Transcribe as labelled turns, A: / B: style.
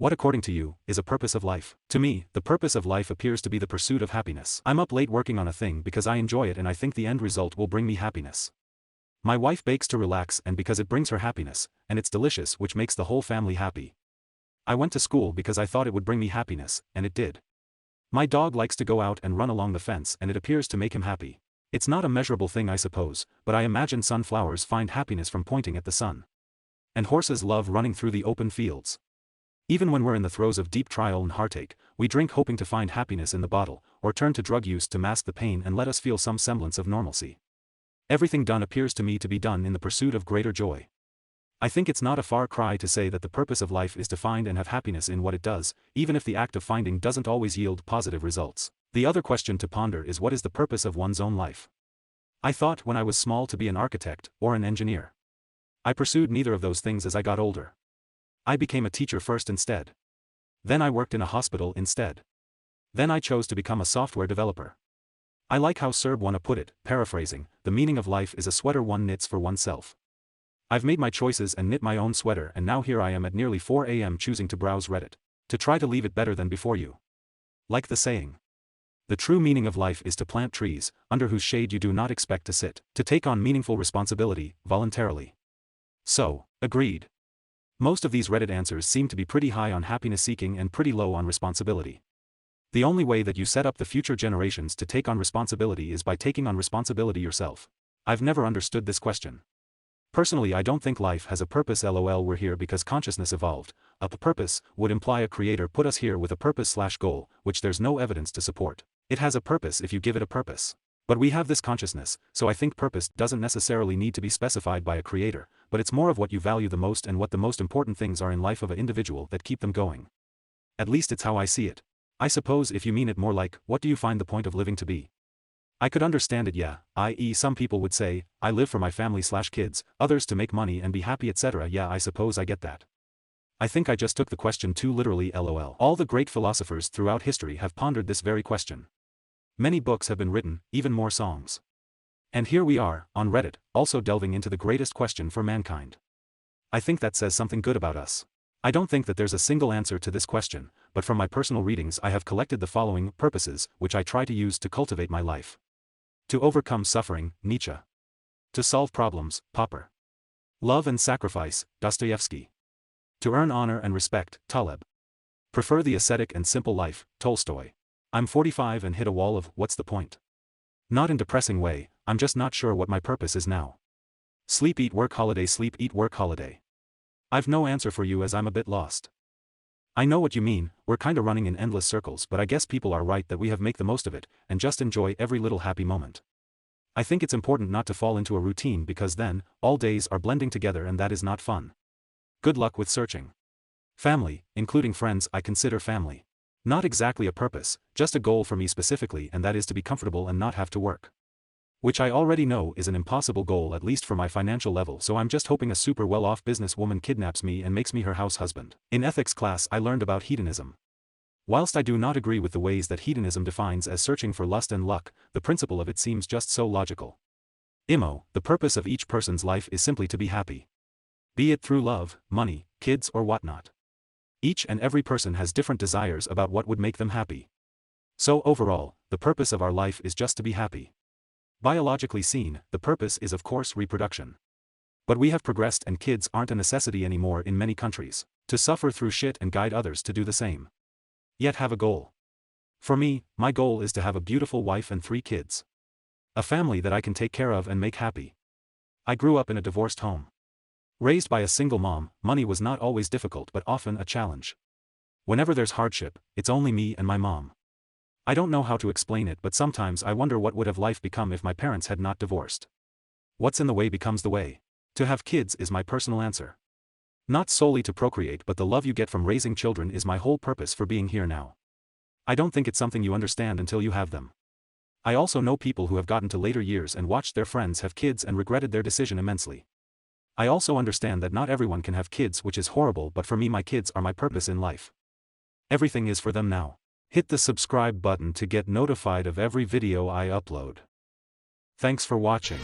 A: What, according to you, is a purpose of life? To me, the purpose of life appears to be the pursuit of happiness. I'm up late working on a thing because I enjoy it and I think the end result will bring me happiness. My wife bakes to relax and because it brings her happiness, and it's delicious, which makes the whole family happy. I went to school because I thought it would bring me happiness, and it did. My dog likes to go out and run along the fence and it appears to make him happy. It's not a measurable thing, I suppose, but I imagine sunflowers find happiness from pointing at the sun. And horses love running through the open fields. Even when we're in the throes of deep trial and heartache, we drink hoping to find happiness in the bottle, or turn to drug use to mask the pain and let us feel some semblance of normalcy. Everything done appears to me to be done in the pursuit of greater joy. I think it's not a far cry to say that the purpose of life is to find and have happiness in what it does, even if the act of finding doesn't always yield positive results. The other question to ponder is, what is the purpose of one's own life? I thought when I was small to be an architect or an engineer. I pursued neither of those things as I got older. I became a teacher first instead. Then I worked in a hospital instead. Then I chose to become a software developer. I like how Serb One put it, paraphrasing, the meaning of life is a sweater one knits for oneself. I've made my choices and knit my own sweater, and now here I am at nearly 4 a.m. choosing to browse Reddit. To try to leave it better than before you. Like the saying. The true meaning of life is to plant trees, under whose shade you do not expect to sit. To take on meaningful responsibility, voluntarily. So, agreed. Most of these Reddit answers seem to be pretty high on happiness seeking and pretty low on responsibility. The only way that you set up the future generations to take on responsibility is by taking on responsibility yourself. I've never understood this question. Personally, I don't think life has a purpose. LOL, we're here because consciousness evolved. A purpose would imply a creator put us here with a purpose/goal, which there's no evidence to support. It has a purpose if you give it a purpose. But we have this consciousness, so I think purpose doesn't necessarily need to be specified by a creator, but it's more of what you value the most and what the most important things are in life of an individual that keep them going. At least it's how I see it. I suppose if you mean it more like, what do you find the point of living to be? I could understand it, yeah, i.e. some people would say, I live for my family/kids, others to make money and be happy, etc. Yeah, I suppose I get that. I think I just took the question too literally, lol. All the great philosophers throughout history have pondered this very question. Many books have been written, even more songs. And here we are, on Reddit, also delving into the greatest question for mankind. I think that says something good about us. I don't think that there's a single answer to this question, but from my personal readings I have collected the following purposes, which I try to use to cultivate my life. To overcome suffering, Nietzsche. To solve problems, Popper. Love and sacrifice, Dostoevsky. To earn honor and respect, Taleb. Prefer the ascetic and simple life, Tolstoy. I'm 45 and hit a wall of, what's the point? Not in depressing way, I'm just not sure what my purpose is now. Sleep, eat, work, holiday, sleep, eat, work, holiday. I've no answer for you as I'm a bit lost. I know what you mean, we're kinda running in endless circles, but I guess people are right that we have make the most of it, and just enjoy every little happy moment. I think it's important not to fall into a routine because then, all days are blending together and that is not fun. Good luck with searching. Family, including friends, I consider family. Not exactly a purpose, just a goal for me specifically, and that is to be comfortable and not have to work. Which I already know is an impossible goal, at least for my financial level, so I'm just hoping a super well-off businesswoman kidnaps me and makes me her house husband. In ethics class I learned about hedonism. Whilst I do not agree with the ways that hedonism defines as searching for lust and luck, the principle of it seems just so logical. IMO, the purpose of each person's life is simply to be happy. Be it through love, money, kids or whatnot. Each and every person has different desires about what would make them happy. So overall, the purpose of our life is just to be happy. Biologically seen, the purpose is of course reproduction. But we have progressed and kids aren't a necessity anymore in many countries. To suffer through shit and guide others to do the same. Yet have a goal. For me, my goal is to have a beautiful wife and 3 kids. A family that I can take care of and make happy. I grew up in a divorced home. Raised by a single mom, money was not always difficult but often a challenge. Whenever there's hardship, it's only me and my mom. I don't know how to explain it, but sometimes I wonder what would have life become if my parents had not divorced. What's in the way becomes the way. To have kids is my personal answer. Not solely to procreate, but the love you get from raising children is my whole purpose for being here now. I don't think it's something you understand until you have them. I also know people who have gotten to later years and watched their friends have kids and regretted their decision immensely. I also understand that not everyone can have kids, which is horrible, but for me my kids are my purpose in life. Everything is for them now. Hit the subscribe button to get notified of every video I upload. Thanks for watching.